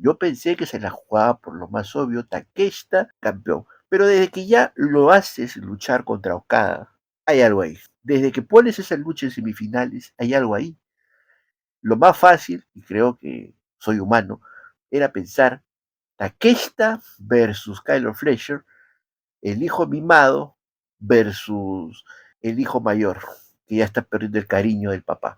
Yo pensé que se la jugaba por lo más obvio, Takeshita, campeón. Pero desde que ya lo haces luchar contra Okada, hay algo ahí. Desde que pones esa lucha en semifinales, hay algo ahí. Lo más fácil, y creo que soy humano, era pensar Takeshita versus Kylo Fletcher, el hijo mimado versus el hijo mayor, que ya está perdiendo el cariño del papá.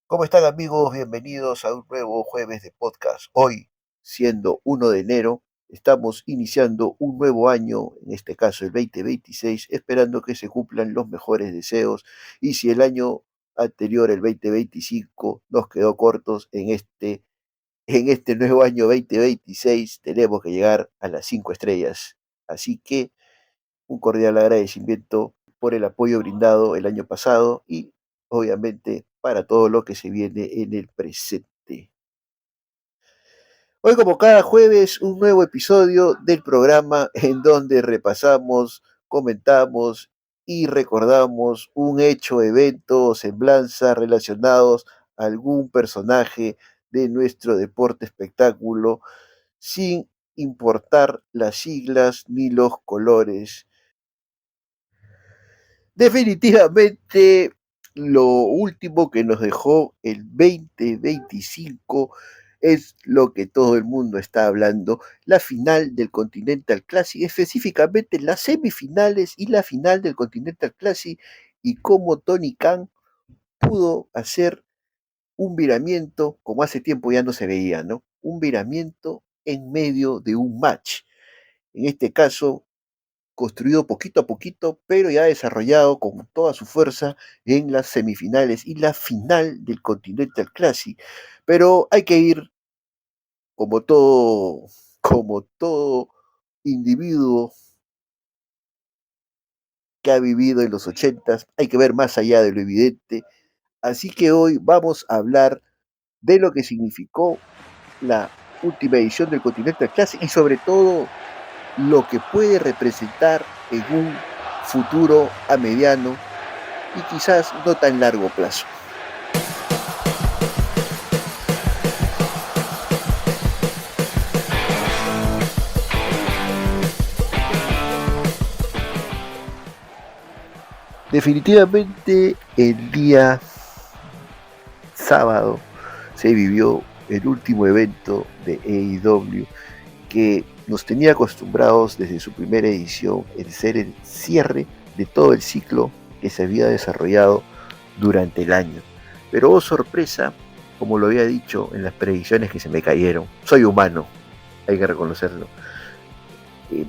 ¿Cómo están amigos? Bienvenidos a un nuevo jueves de podcast. Hoy, siendo 1 de enero, estamos iniciando un nuevo año, en este caso el 2026, esperando que se cumplan los mejores deseos. Y si el año anterior, el 2025, nos quedó cortos en este nuevo año 2026, tenemos que llegar a las 5 estrellas. Así que un cordial agradecimiento por el apoyo brindado el año pasado y obviamente para todo lo que se viene en el presente. Hoy, como cada jueves, un nuevo episodio del programa en donde repasamos, comentamos y recordamos un hecho, evento o semblanza relacionados a algún personaje de nuestro deporte espectáculo, sin importar las siglas ni los colores. Definitivamente lo último que nos dejó el 2025 es lo que todo el mundo está hablando, la final del Continental Classic, específicamente las semifinales y la final del Continental Classic, y cómo Tony Khan pudo hacer un viramiento como hace tiempo ya no se veía, ¿no? Un viramiento en medio de un match. En este caso, construido poquito a poquito, pero ya desarrollado con toda su fuerza en las semifinales y la final del Continental Classic. Pero hay que ir como todo individuo que ha vivido en los ochentas, hay que ver más allá de lo evidente. Así que hoy vamos a hablar de lo que significó la última edición del Continental Classic y sobre todo lo que puede representar en un futuro a mediano y quizás no tan largo plazo. Definitivamente el día sábado se vivió el último evento de AEW que nos tenía acostumbrados desde su primera edición en ser el cierre de todo el ciclo que se había desarrollado durante el año. Pero oh sorpresa, como lo había dicho en las predicciones que se me cayeron, soy humano, hay que reconocerlo.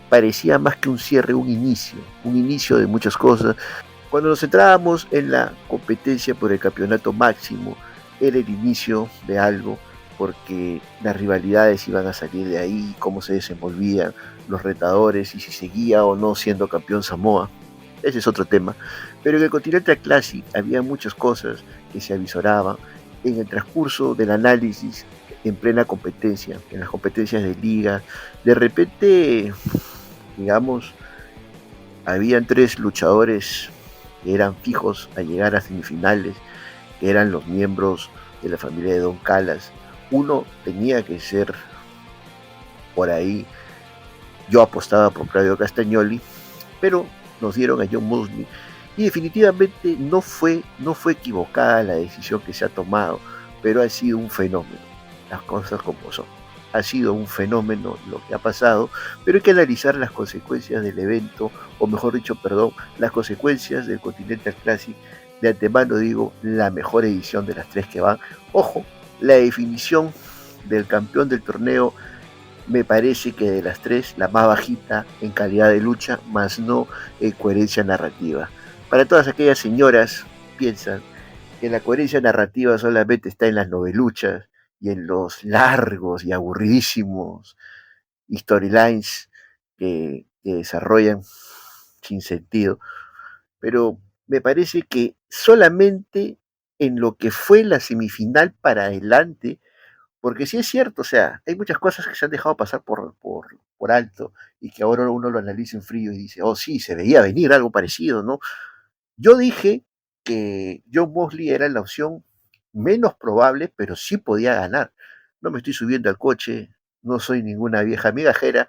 Parecía más que un cierre, un inicio de muchas cosas. Cuando nos centrábamos en la competencia por el campeonato máximo, era el inicio de algo, porque las rivalidades iban a salir de ahí, cómo se desenvolvían los retadores y si seguía o no siendo campeón Samoa. Ese es otro tema. Pero en el Continental Classic había muchas cosas que se avisoraban en el transcurso del análisis en plena competencia, en las competencias de liga. De repente, digamos, habían 3 luchadores que eran fijos a llegar a semifinales, que eran los miembros de la familia de Don Callas. Uno tenía que ser por ahí, yo apostaba por Claudio Castagnoli, pero nos dieron a John Mosley y definitivamente no fue equivocada la decisión que se ha tomado, pero ha sido un fenómeno, las cosas como son. Ha sido un fenómeno lo que ha pasado, pero hay que analizar las consecuencias del evento, o mejor dicho, perdón, las consecuencias del Continental Classic. De antemano digo, la mejor edición de las 3 que van. Ojo, la definición del campeón del torneo me parece que de las 3, la más bajita en calidad de lucha, más no en coherencia narrativa. Para todas aquellas señoras piensan que la coherencia narrativa solamente está en las noveluchas y en los largos y aburridísimos storylines que desarrollan sin sentido, pero me parece que solamente en lo que fue la semifinal para adelante, Porque sí es cierto, o sea, hay muchas cosas que se han dejado pasar por alto y que ahora uno lo analiza en frío y dice, oh sí, se veía venir algo parecido, ¿no? Yo dije que John Mosley era la opción menos probable, pero sí podía ganar. No me estoy subiendo al coche, no soy ninguna vieja migajera,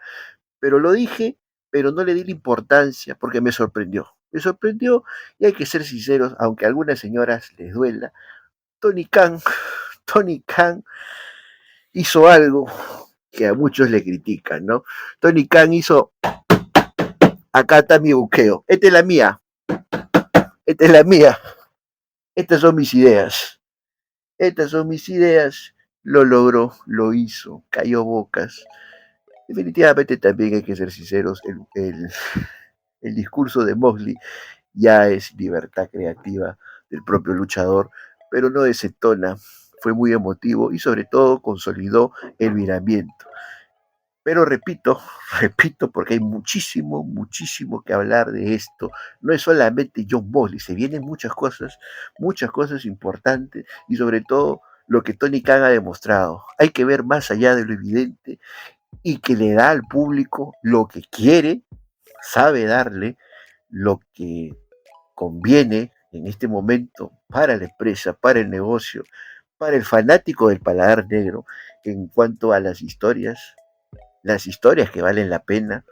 pero lo dije, pero no le di la importancia porque me sorprendió. Me sorprendió y hay que ser sinceros, aunque a algunas señoras les duela, Tony Khan, Tony Khan hizo algo que a muchos le critican, ¿no? Tony Khan hizo, acá está mi buqueo, esta es la mía, esta es la mía, estas son mis ideas, estas son mis ideas, lo logró, lo hizo, cayó bocas. Definitivamente también hay que ser sinceros, el discurso de Mosley ya es libertad creativa del propio luchador, pero no desentona, fue muy emotivo y sobre todo consolidó el miramiento. Pero repito, repito, porque hay muchísimo, muchísimo que hablar de esto. No es solamente John Mosley, se vienen muchas cosas importantes y sobre todo lo que Tony Khan ha demostrado. Hay que ver más allá de lo evidente y que le da al público lo que quiere, sabe darle lo que conviene en este momento para la empresa, para el negocio, para el fanático del paladar negro en cuanto a las historias que valen la pena.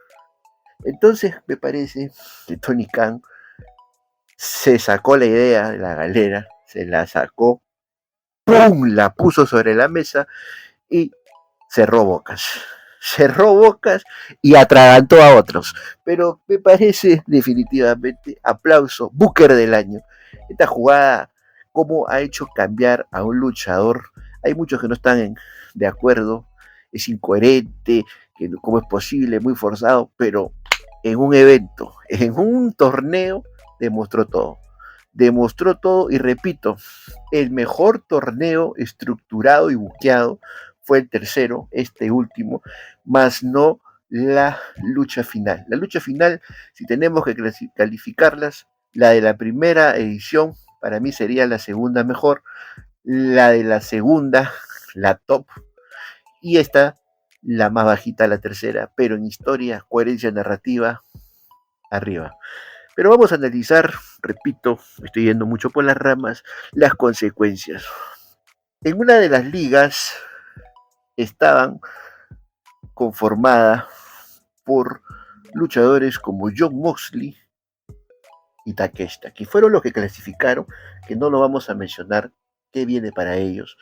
Entonces me parece que Tony Khan se sacó la idea de la galera, se la sacó, ¡pum!, la puso sobre la mesa y cerró bocas. Cerró bocas y atragantó a otros. Pero me parece definitivamente aplauso, Booker del año. Esta jugada, cómo ha hecho cambiar a un luchador. Hay muchos que no están de acuerdo, es incoherente, que cómo es posible, muy forzado, pero en un evento, en un torneo, demostró todo. Demostró todo y repito, el mejor torneo estructurado y buqueado fue el tercero, este último, más no la lucha final. La lucha final, si tenemos que calificarlas, la de la primera edición para mí sería la segunda mejor, la de la segunda, la top, y esta, la más bajita, la tercera, pero en historia, coherencia narrativa, arriba. Pero vamos a analizar, repito, estoy yendo mucho por las ramas, las consecuencias. En una de las ligas estaban conformadas por luchadores como John Moxley y Takeshita, que fueron los que clasificaron, que no lo vamos a mencionar qué viene para ellos.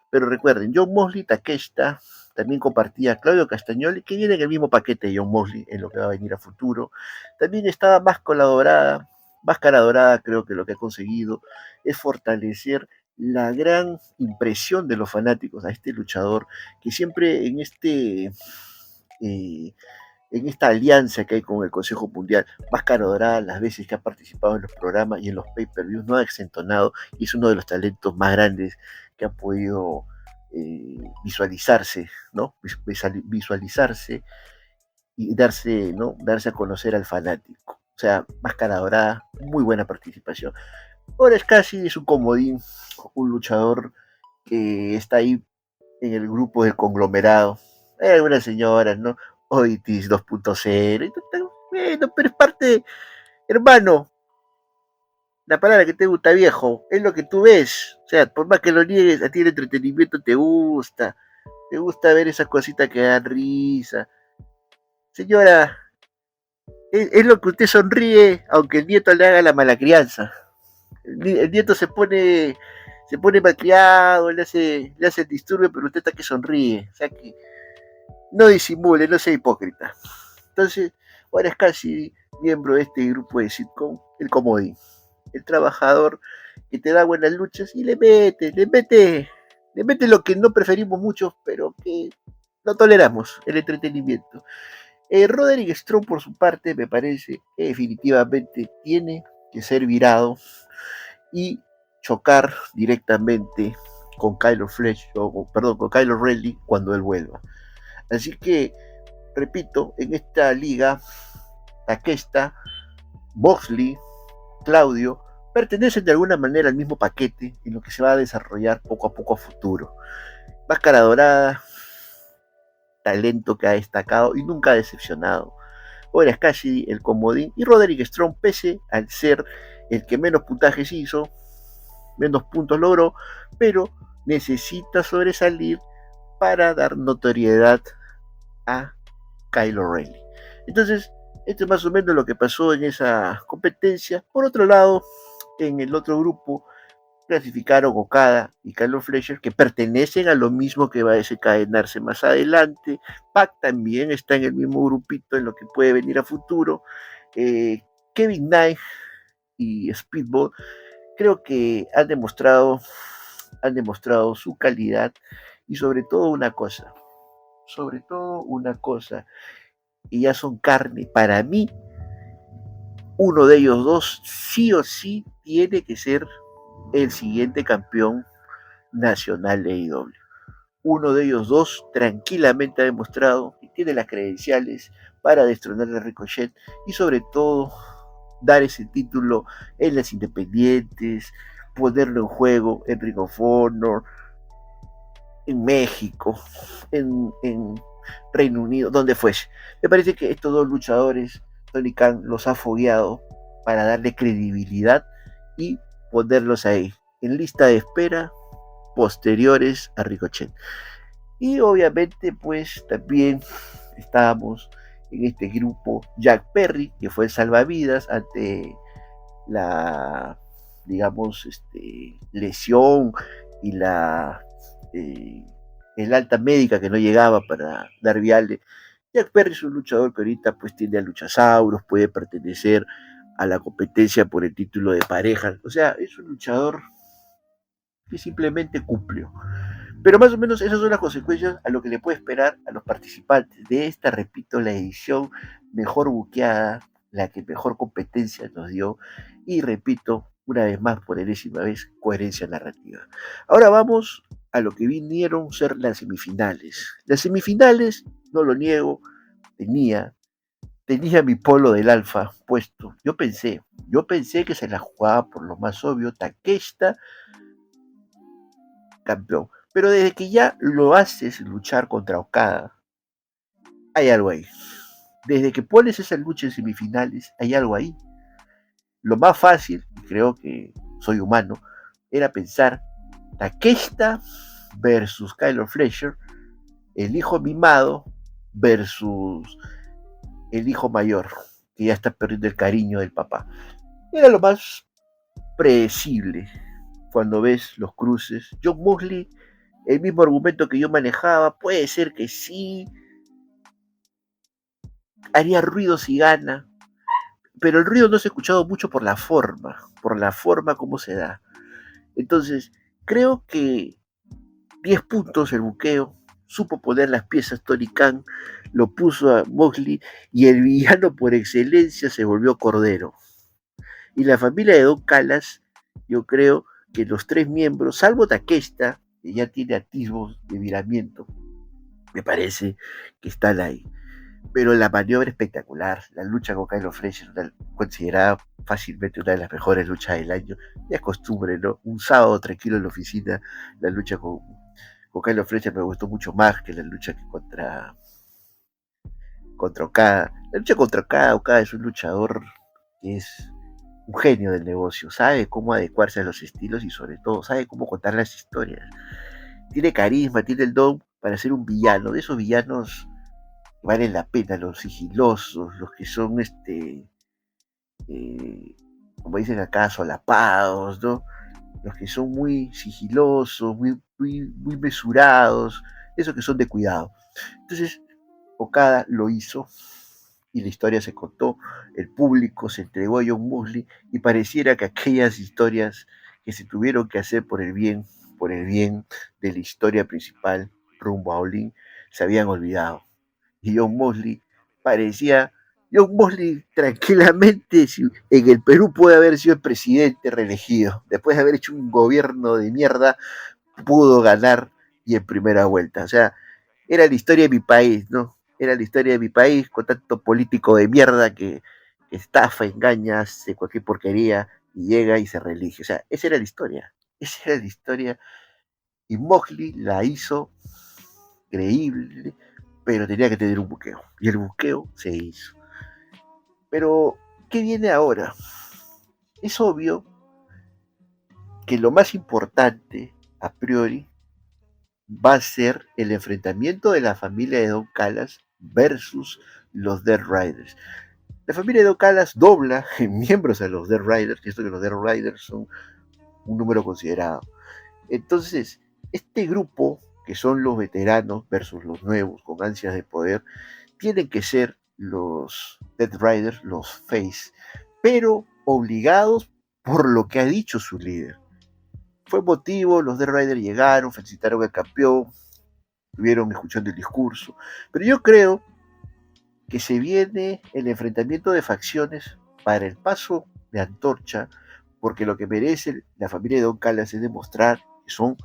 Pero recuerden, John Moxley y Takeshita también compartía Claudio Castagnoli, que viene en el mismo paquete de John Moxley en lo que va a venir a futuro. También estaba Máscara Dorada, creo que lo que ha conseguido es fortalecer la gran impresión de los fanáticos a este luchador, que siempre en esta alianza que hay con el Consejo Mundial, Máscara Dorada, las veces que ha participado en los programas y en los pay-per-views, no ha exentonado y es uno de los talentos más grandes que ha podido visualizarse, ¿no? Visualizarse y darse, ¿no? Darse a conocer al fanático. O sea, Máscara Dorada, muy buena participación. Ahora es casi es un comodín, un luchador que está ahí en el grupo del conglomerado. Hay algunas señoras, ¿no? Oitis 2.0. Bueno, pero es parte, hermano, la palabra que te gusta, viejo, es lo que tú ves. O sea, por más que lo niegues, a ti el entretenimiento te gusta. Te gusta ver esas cositas que dan risa. Señora, es lo que usted sonríe, aunque el nieto le haga la mala crianza. El nieto se pone malcriado, le hace el disturbio, pero usted está que sonríe. O sea que no disimule, no sea hipócrita. Entonces, ahora es casi miembro de este grupo de sitcom, el comodín, el trabajador que te da buenas luchas y le mete lo que no preferimos mucho, pero que no toleramos, el entretenimiento. Roderick Strong, por su parte, me parece que definitivamente tiene que ser virado y chocar directamente con Kylo Fletch, con Kylo Redley cuando él vuelva. Así que, repito, en esta liga, Takeshita, Moxley, Claudio, pertenecen de alguna manera al mismo paquete en lo que se va a desarrollar poco a poco a futuro. Máscara Dorada, talento que ha destacado y nunca ha decepcionado. Orange Cassidy, el comodín, y Roderick Strong, pese al ser el que menos puntajes hizo, menos puntos logró, pero necesita sobresalir para dar notoriedad a Kyle O'Reilly. Entonces, esto es más o menos lo que pasó en esa competencia. Por otro lado, en el otro grupo clasificaron Okada y Carlos Fletcher, que pertenecen a lo mismo que va a desencadenarse más adelante. Pac también está en el mismo grupito en lo que puede venir a futuro. Kevin Knight y Speedball creo que han demostrado su calidad y sobre todo una cosa, y ya son carne. Para mí, uno de ellos dos sí o sí tiene que ser el siguiente campeón nacional de AEW. Uno de ellos dos tranquilamente ha demostrado que tiene las credenciales para destronar a Ricochet y sobre todo dar ese título en las independientes, ponerlo en juego en Ring of Honor, en México, en Reino Unido, donde fuese. Me parece que estos dos luchadores, Tony Khan los ha fogueado para darle credibilidad y ponerlos ahí, en lista de espera posteriores a Ricochet. Y obviamente pues también estábamos en este grupo Jack Perry, que fue el salvavidas ante la, digamos, lesión y el alta médica que no llegaba para dar viale. Jack Perry es un luchador que ahorita pues tiene a Luchasauros, puede pertenecer a la competencia por el título de pareja. O sea, es un luchador que simplemente cumplió. Pero más o menos esas son las consecuencias a lo que le puede esperar a los participantes de esta, repito, la edición mejor buqueada, la que mejor competencia nos dio, y repito, una vez más, por enésima vez, coherencia narrativa. Ahora vamos a lo que vinieron a ser las semifinales. Las semifinales, no lo niego, tenía mi polo del Alfa puesto. Yo pensé que se la jugaba por lo más obvio, Takeshita, campeón. Pero desde que ya lo haces luchar contra Okada, hay algo ahí. Desde que pones esa lucha en semifinales, hay algo ahí. Lo más fácil, y creo que soy humano, era pensar Takeshita versus Kyle Fletcher, el hijo mimado versus el hijo mayor, que ya está perdiendo el cariño del papá. Era lo más predecible cuando ves los cruces. John Mosley, el mismo argumento que yo manejaba, puede ser que sí, haría ruido si gana, pero el ruido no se ha escuchado mucho por la forma como se da. Entonces, creo que 10 puntos el buqueo, supo poner las piezas Tony Khan, lo puso a Moxley y el villano por excelencia se volvió Cordero. Y la familia de Don Callas, yo creo que los tres miembros, salvo Takeshita, que ya tiene atisbos de viramiento, me parece que están ahí. Pero la maniobra espectacular, la lucha con Kyle Fletcher, considerada fácilmente una de las mejores luchas del año, ya es costumbre, ¿no? Un sábado tranquilo en la oficina, la lucha con Kyle Fletcher me gustó mucho más que la lucha que contra Okada. La lucha contra Okada es un luchador que es un genio del negocio, sabe cómo adecuarse a los estilos y sobre todo sabe cómo contar las historias. Tiene carisma, tiene el don para ser un villano, de esos villanos valen la pena, los sigilosos, los que son, como dicen acá, solapados, ¿no? Los que son muy sigilosos, muy mesurados, esos que son de cuidado. Entonces, Okada lo hizo y la historia se contó, el público se entregó a John Mosley y pareciera que aquellas historias que se tuvieron que hacer por el bien de la historia principal rumbo a Olin, se habían olvidado y John Mosley tranquilamente en el Perú puede haber sido el presidente reelegido, después de haber hecho un gobierno de mierda, pudo ganar y en primera vuelta, o sea, era la historia de mi país, ¿no? Era la historia de mi país con tanto político de mierda que estafa, engaña, hace cualquier porquería y llega y se reelige, o sea, esa era la historia Y Moxley la hizo creíble, pero tenía que tener un buqueo. Y el buqueo se hizo. Pero, ¿qué viene ahora? Es obvio que lo más importante, a priori, va a ser el enfrentamiento de la familia de Don Callis versus los Dead Riders. La familia de Don Callis dobla en miembros a los Dead Riders, y esto que los Dead Riders son un número considerado. Entonces, este grupo, que son los veteranos versus los nuevos con ansias de poder, tienen que ser los Dead Riders, los face, pero obligados por lo que ha dicho su líder. Fue emotivo, los Dead Riders llegaron, felicitaron al campeón, estuvieron escuchando el discurso, pero yo creo que se viene el enfrentamiento de facciones para el paso de antorcha, porque lo que merece la familia de Don Callis es demostrar que son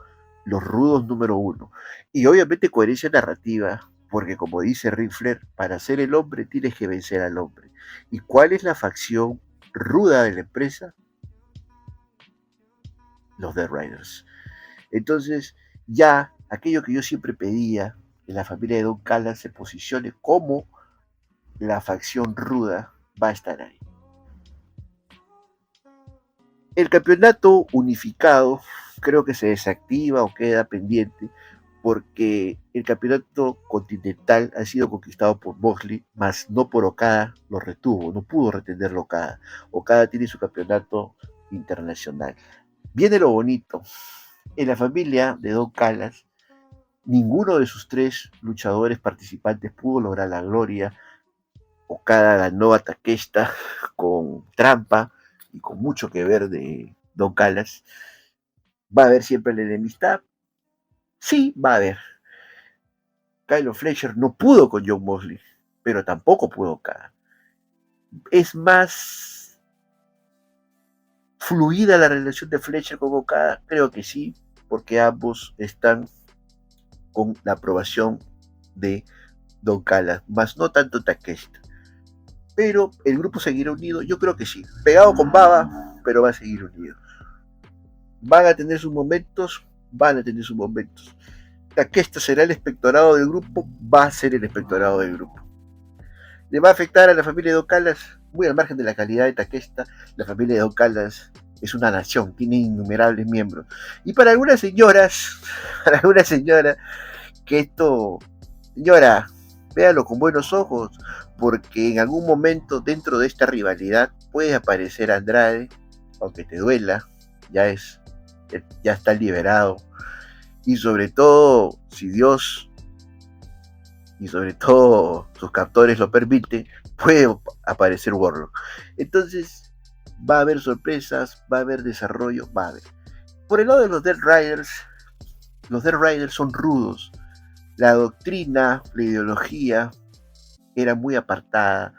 los rudos número uno. Y obviamente coherencia narrativa, porque como dice Ric Flair, para ser el hombre tienes que vencer al hombre. ¿Y cuál es la facción ruda de la empresa? Los Dead Riders. Entonces, ya aquello que yo siempre pedía, que la familia de Don Callis se posicione como la facción ruda, va a estar ahí. El campeonato unificado creo que se desactiva o queda pendiente porque el campeonato continental ha sido conquistado por Moxley, mas no por Okada, lo retuvo, no pudo retenerlo Okada. Okada tiene su campeonato internacional. Viene lo bonito. En la familia de Don Callis, ninguno de sus tres luchadores participantes pudo lograr la gloria. Okada ganó a Takeshita con trampa y con mucho que ver de Don Callis. ¿Va a haber siempre la enemistad? Sí, va a haber. Kyle Fletcher no pudo con Jon Moxley, pero tampoco pudo Okada. Es más fluida la relación de Fletcher con Okada, creo que sí, porque ambos están con la aprobación de Don Callis, más no tanto Takeshita. Pero el grupo seguirá unido, yo creo que sí. Pegado con baba, pero va a seguir unido. Van a tener sus momentos, van a tener sus momentos. Takeshita será el inspectorado del grupo, va a ser el inspectorado del grupo. ¿Le va a afectar a la familia de Don Callis? Muy al margen de la calidad de Takeshita, la familia de Don Callis es una nación, tiene innumerables miembros. Y para algunas señoras, que esto, señora, véalo con buenos ojos, porque en algún momento dentro de esta rivalidad puede aparecer Andrade, aunque te duela, ya está liberado. Y sobre todo, si Dios y sobre todo sus captores lo permiten, puede aparecer Warlock. Entonces, va a haber sorpresas, va a haber desarrollo, va a haber. Por el lado de los Dead Riders son rudos. La doctrina, la ideología era muy apartada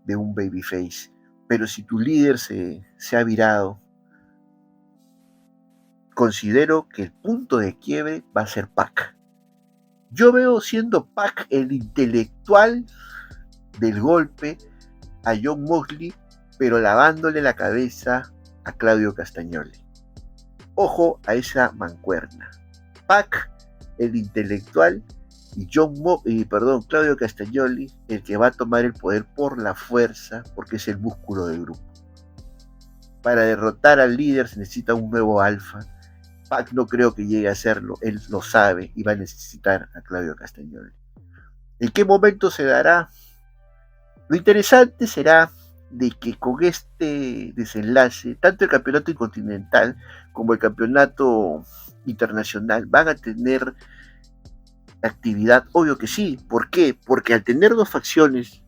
de un babyface. Pero si tu líder se ha virado, considero que el punto de quiebre va a ser Pac. Yo veo siendo Pac el intelectual del golpe a Jon Moxley, pero lavándole la cabeza a Claudio Castagnoli. Ojo a esa mancuerna. Pac, el intelectual, y Claudio Castagnoli, el que va a tomar el poder por la fuerza, porque es el músculo del grupo. Para derrotar al líder se necesita un nuevo alfa. Pac no creo que llegue a hacerlo, él lo sabe y va a necesitar a Claudio Castagnoli. ¿En qué momento se dará? Lo interesante será de que con este desenlace, tanto el campeonato continental como el campeonato internacional van a tener actividad, obvio que sí. ¿Por qué? Porque al tener dos facciones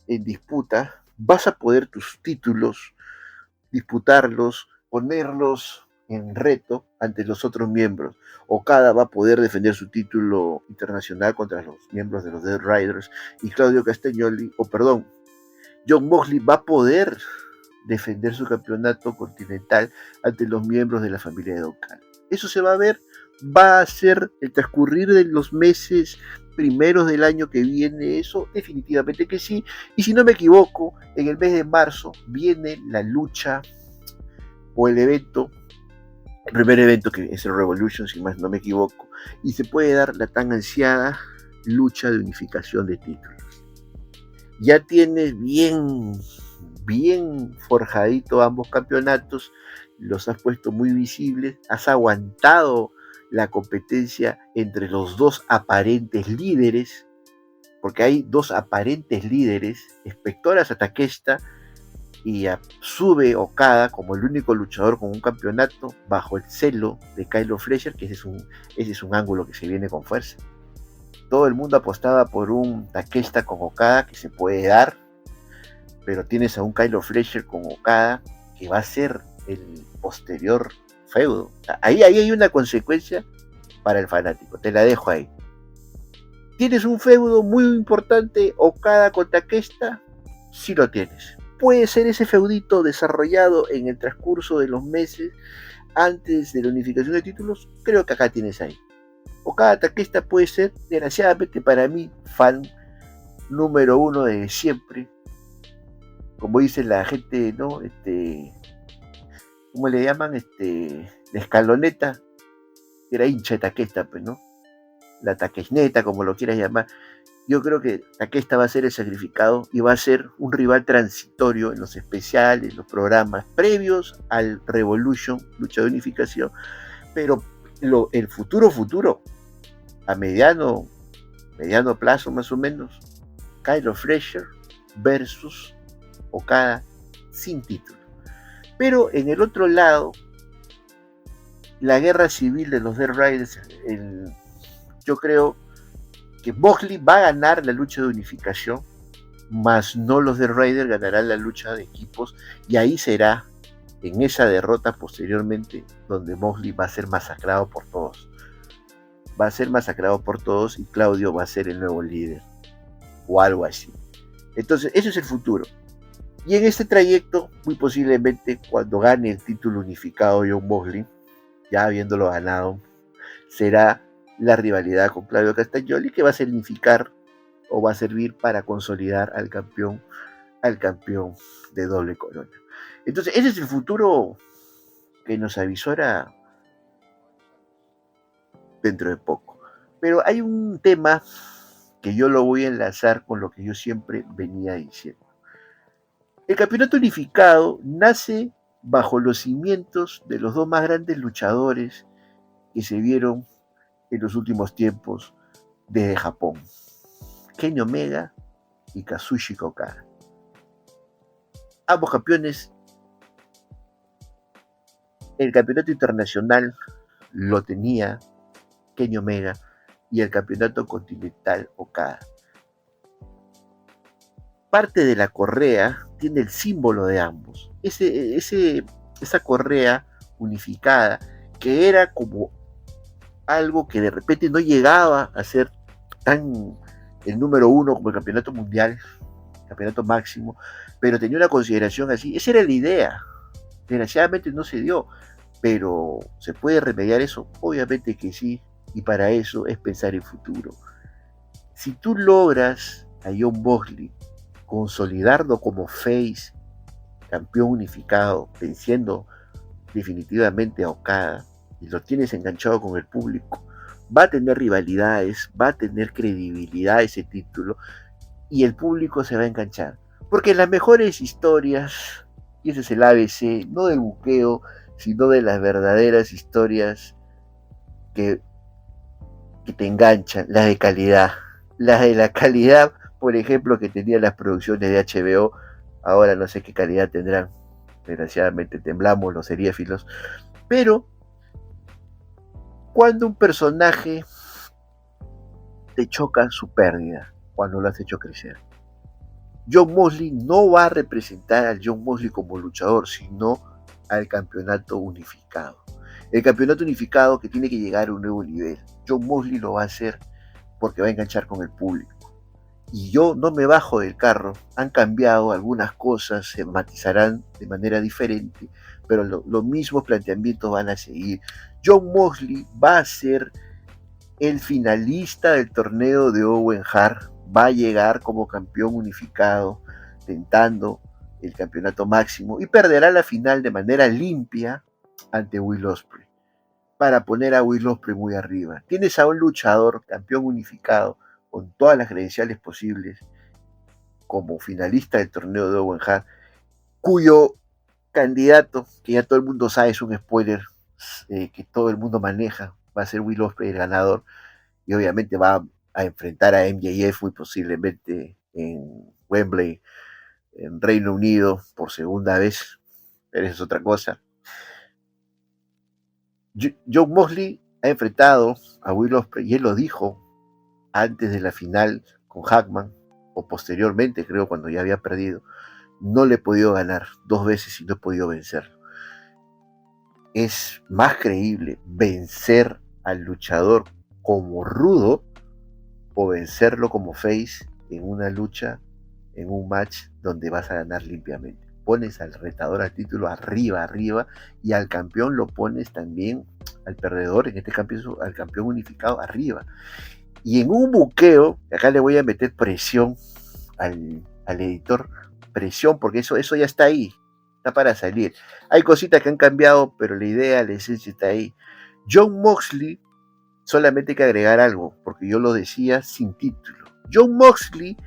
en disputa, vas a poder tus títulos disputarlos, ponerlos en reto ante los otros miembros. Okada va a poder defender su título internacional contra los miembros de los Dead Riders y Claudio Castagnoli, Jon Moxley va a poder defender su campeonato continental ante los miembros de la familia de Don Callis. Eso se va a ver, va a ser el transcurrir de los meses primeros del año que viene, eso definitivamente que sí. Y si no me equivoco, en el mes de marzo viene la lucha o el evento El primer evento que es el Revolution, si más no me equivoco, y se puede dar la tan ansiada lucha de unificación de títulos. Ya tienes bien forjadito ambos campeonatos, los has puesto muy visibles, has aguantado la competencia entre los dos aparentes líderes, porque hay dos aparentes líderes, Spectoras Takeshita y sube Okada como el único luchador con un campeonato bajo el celo de Kyle Fletcher, que ese es un ángulo que se viene con fuerza. Todo el mundo apostaba por un Takeshita con Okada que se puede dar, pero tienes a un Kyle Fletcher con Okada que va a ser el posterior feudo. Ahí hay una consecuencia para el fanático, te la dejo ahí. ¿Tienes un feudo muy importante Okada con Takeshita? Sí lo tienes. Puede ser ese feudito desarrollado en el transcurso de los meses antes de la unificación de títulos. Creo que acá tienes ahí. Okada Takeshita puede ser, desgraciadamente para mí, fan número uno de siempre. Como dice la gente, ¿no? ¿Cómo le llaman? La escaloneta. Era hincha de Takeshita, pues, ¿no? La Takeshneta, como lo quieras llamar. Yo creo que Takeshita va a ser el sacrificado y va a ser un rival transitorio en los especiales, los programas previos al Revolution, lucha de unificación, pero el futuro, a mediano plazo más o menos, Kyle Fletcher versus Okada sin título. Pero en el otro lado, la guerra civil de los Death Riders, yo creo que Moxley va a ganar la lucha de unificación, más no los Death Riders ganarán la lucha de equipos, y ahí será en esa derrota posteriormente donde Moxley va a ser masacrado por todos. Va a ser masacrado por todos y Claudio va a ser el nuevo líder o algo así. Entonces, ese es el futuro. Y en este trayecto, muy posiblemente cuando gane el título unificado John Moxley, ya habiéndolo ganado, será la rivalidad con Claudio Castagnoli, que va a significar o va a servir para consolidar al campeón de doble corona. Entonces, ese es el futuro que nos avisora dentro de poco. Pero hay un tema que yo lo voy a enlazar con lo que yo siempre venía diciendo. El campeonato unificado nace bajo los cimientos de los dos más grandes luchadores que se vieron en los últimos tiempos desde Japón, Kenny Omega y Kazuchika Okada. Ambos campeones, el campeonato internacional lo tenía Kenny Omega y el campeonato continental Okada. Parte de la correa tiene el símbolo de ambos. Esa correa unificada que era como algo que de repente no llegaba a ser tan el número uno como el campeonato mundial, campeonato máximo, pero tenía una consideración así. Esa era la idea. Desgraciadamente no se dio, pero ¿se puede remediar eso? Obviamente que sí, y para eso es pensar en futuro. Si tú logras a John Moxley consolidarlo como face, campeón unificado, venciendo definitivamente a Okada, y lo tienes enganchado con el público, va a tener rivalidades, va a tener credibilidad ese título, y el público se va a enganchar. Porque las mejores historias, y ese es el ABC, no del buqueo, sino de las verdaderas historias que te enganchan, las de calidad. Las de la calidad, por ejemplo, que tenían las producciones de HBO, ahora no sé qué calidad tendrán. Desgraciadamente temblamos los seriéfilos. Pero cuando un personaje te choca su pérdida, cuando lo has hecho crecer. John Moxley no va a representar al John Moxley como luchador, sino al campeonato unificado. El campeonato unificado que tiene que llegar a un nuevo nivel. John Moxley lo va a hacer porque va a enganchar con el público. Y yo no me bajo del carro. Han cambiado algunas cosas, se matizarán de manera diferente, pero los mismos planteamientos van a seguir. John Moxley va a ser el finalista del torneo de Owen Hart, va a llegar como campeón unificado, tentando el campeonato máximo y perderá la final de manera limpia ante Will Ospreay. para poner a Will Ospreay muy arriba. Tienes a un luchador campeón unificado con todas las credenciales posibles como finalista del torneo de Owen Hart, cuyo candidato, que ya todo el mundo sabe, es un spoiler que todo el mundo maneja, va a ser Will Ospreay el ganador, y obviamente va a enfrentar a MJF muy posiblemente en Wembley, en Reino Unido, por segunda vez, pero eso es otra cosa. Jon Moxley ha enfrentado a Will Ospreay, y él lo dijo antes de la final con Hackman, o posteriormente, creo, cuando ya había perdido. No le he podido ganar 2 veces y no he podido vencerlo. Es más creíble vencer al luchador como rudo o vencerlo como face en una lucha, en un match donde vas a ganar limpiamente. Pones al retador al título arriba, y al campeón lo pones también, al perdedor, en este caso al campeón unificado, arriba. Y en un buqueo, acá le voy a meter presión al editor, presión, porque eso ya está ahí, está para salir. Hay cositas que han cambiado, pero la idea, la esencia está ahí. Jon Moxley, solamente hay que agregar algo, porque yo lo decía sin título. Jon Moxley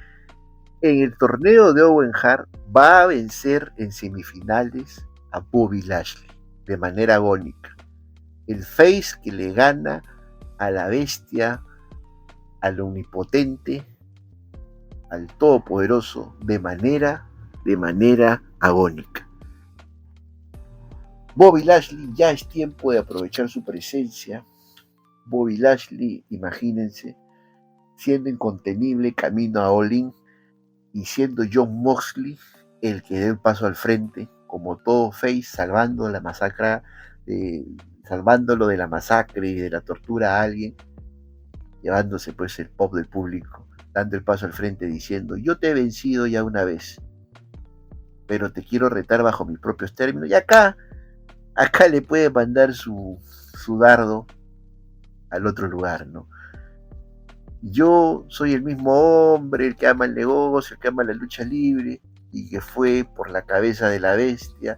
en el torneo de Owen Hart va a vencer en semifinales a Bobby Lashley de manera agónica. El face que le gana a la bestia, al omnipotente, al todopoderoso de manera agónica. Bobby Lashley, ya es tiempo de aprovechar su presencia. Bobby Lashley, imagínense, siendo incontenible camino a All In, y siendo Jon Moxley el que dé el paso al frente, como todo face, salvando la masacre, salvándolo de la masacre y de la tortura a alguien, llevándose pues el pop del público, dando el paso al frente diciendo: yo te he vencido ya una vez, pero te quiero retar bajo mis propios términos. Y acá le puede mandar su dardo al otro lugar, ¿no? Yo soy el mismo hombre, el que ama el negocio, el que ama la lucha libre, y que fue por la cabeza de la bestia,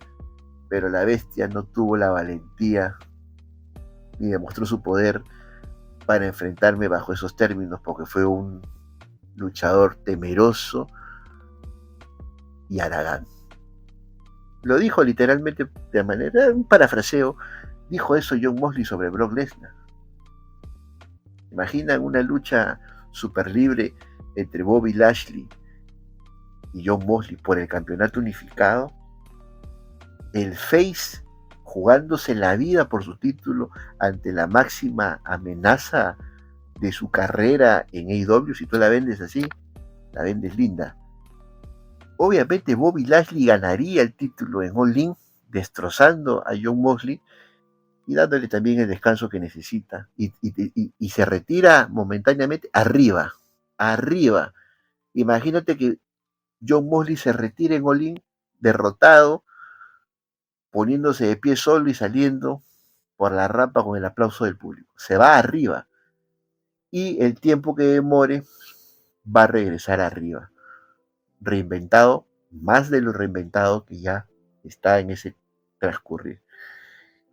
pero la bestia no tuvo la valentía ni demostró su poder para enfrentarme bajo esos términos, porque fue un luchador temeroso y haragán. Lo dijo literalmente de manera, un parafraseo, dijo eso Jon Moxley sobre Brock Lesnar. Imaginan una lucha super libre entre Bobby Lashley y Jon Moxley por el campeonato unificado. El face jugándose la vida por su título ante la máxima amenaza de su carrera en AEW. Si tú la vendes así, la vendes linda. Obviamente Bobby Lashley ganaría el título en All In, destrozando a Jon Moxley y dándole también el descanso que necesita, y se retira momentáneamente arriba. Imagínate que Jon Moxley se retira en All In derrotado, poniéndose de pie solo y saliendo por la rampa con el aplauso del público. Se va arriba, y el tiempo que demore va a regresar arriba, reinventado, más de lo reinventado que ya está en ese transcurrir.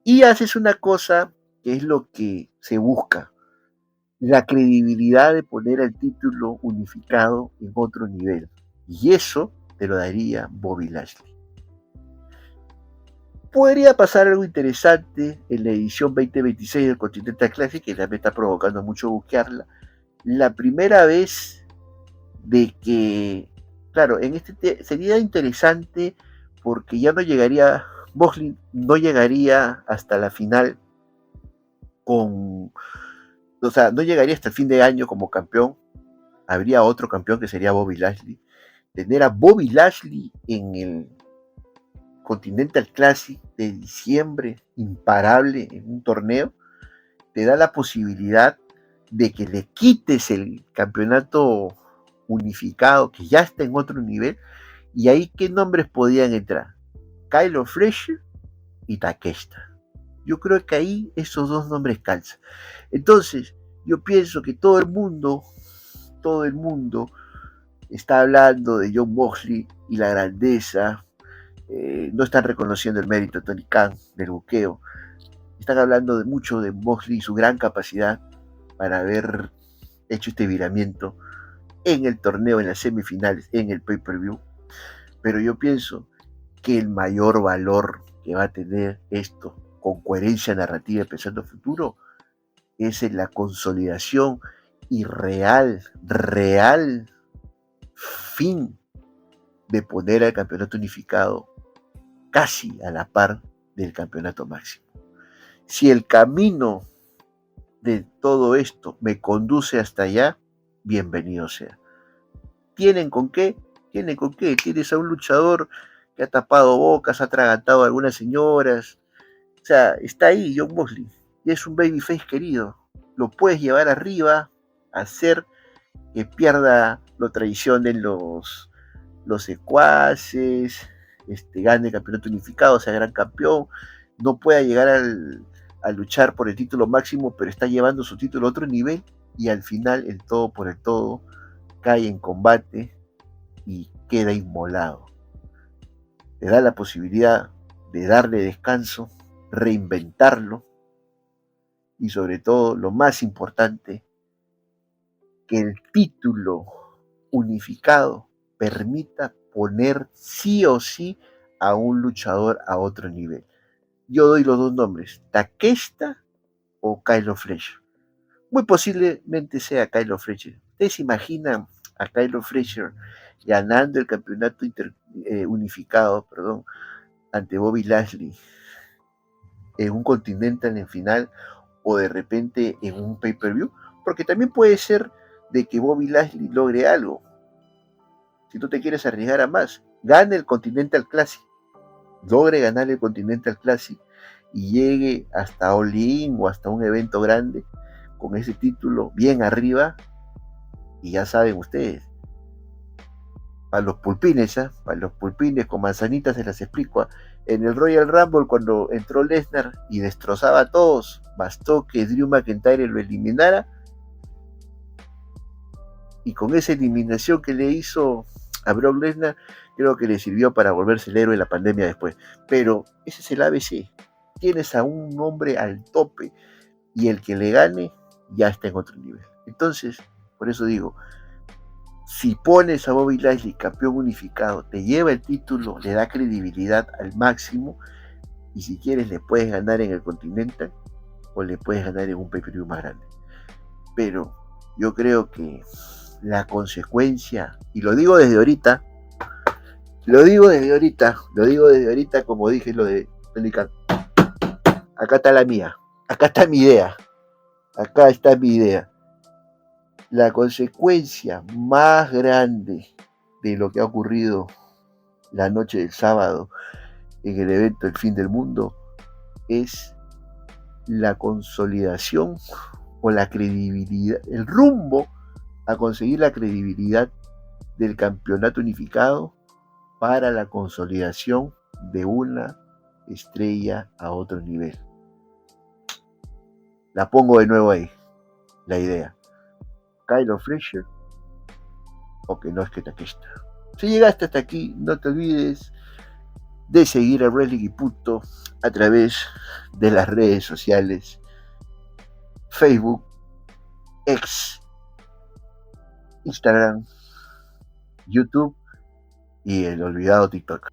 Y haces una cosa que es lo que se busca: la credibilidad de poner el título unificado en otro nivel. Y eso te lo daría Bobby Lashley. Podría pasar algo interesante en la edición 2026 del Continental Classic, que ya me está provocando mucho buscarla. La primera vez de que, claro, en sería interesante porque ya no llegaría, Moxley no llegaría hasta la final no llegaría hasta el fin de año como campeón. Habría otro campeón que sería Bobby Lashley. Tener a Bobby Lashley en el Continental Classic de diciembre, imparable en un torneo, te da la posibilidad de que le quites el campeonato unificado, que ya está en otro nivel. Y ahí, ¿qué nombres podían entrar? Kyle O'Flash y Takeshita. Yo creo que ahí esos dos nombres calzan. Entonces, yo pienso que todo el mundo está hablando de Jon Moxley y la grandeza. No están reconociendo el mérito de Tony Khan, del buqueo. Están hablando de mucho de Moxley y su gran capacidad para haber hecho este viramiento en el torneo, en las semifinales, en el pay-per-view. Pero yo pienso que el mayor valor que va a tener esto con coherencia narrativa pensando futuro es en la consolidación y real fin de poner al campeonato unificado casi a la par del campeonato máximo. Si el camino de todo esto me conduce hasta allá, bienvenido sea. ¿Tienen con qué? ¿Tienen con qué? Tienes a un luchador que ha tapado bocas, ha atragantado a algunas señoras. O sea, está ahí Jon Moxley. Y es un babyface querido. Lo puedes llevar arriba, hacer que pierda, lo traicionen los secuaces, gane el campeonato unificado, sea gran campeón, no pueda llegar a luchar por el título máximo, pero está llevando su título a otro nivel y al final el todo por el todo cae en combate y queda inmolado. Le da la posibilidad de darle descanso, reinventarlo y sobre todo, lo más importante, que el título unificado permita poner sí o sí a un luchador a otro nivel. Yo doy los dos nombres, Takeshita o Kyle Fletcher. Muy posiblemente sea Kyle Fletcher. ¿Ustedes se imaginan a Kyle Fletcher ganando el campeonato unificado, ante Bobby Lashley en un Continental en final o de repente en un pay-per-view? Porque también puede ser de que Bobby Lashley logre algo. Si tú te quieres arriesgar a más, gane el Continental Classic, logre ganar el Continental Classic y llegue hasta All In o hasta un evento grande con ese título bien arriba. Y ya saben ustedes, para los pulpines, para los pulpines con manzanitas se las explico. En el Royal Rumble, cuando entró Lesnar y destrozaba a todos, bastó que Drew McIntyre lo eliminara, y con esa eliminación que le hizo a Brock Lesnar, creo que le sirvió para volverse el héroe de la pandemia después. Pero ese es el ABC. Tienes a un hombre al tope y el que le gane ya está en otro nivel. Entonces, por eso digo, si pones a Bobby Lashley campeón unificado, te lleva el título, le da credibilidad al máximo, y si quieres le puedes ganar en el Continental o le puedes ganar en un pay-per-view más grande. Pero yo creo que la consecuencia, y lo digo desde ahorita, como dije lo de Tony Khan. Acá está la mía, acá está mi idea, La consecuencia más grande de lo que ha ocurrido la noche del sábado en el evento El Fin del Mundo es la consolidación o la credibilidad, el rumbo a conseguir la credibilidad del campeonato unificado para la consolidación de una estrella a otro nivel. La pongo de nuevo ahí, la idea. Kyle Fletcher o que no es que Takeshita. Si llegaste hasta aquí, no te olvides de seguir a Wrestling y Punto a través de las redes sociales Facebook, X, Instagram, YouTube y el olvidado TikTok.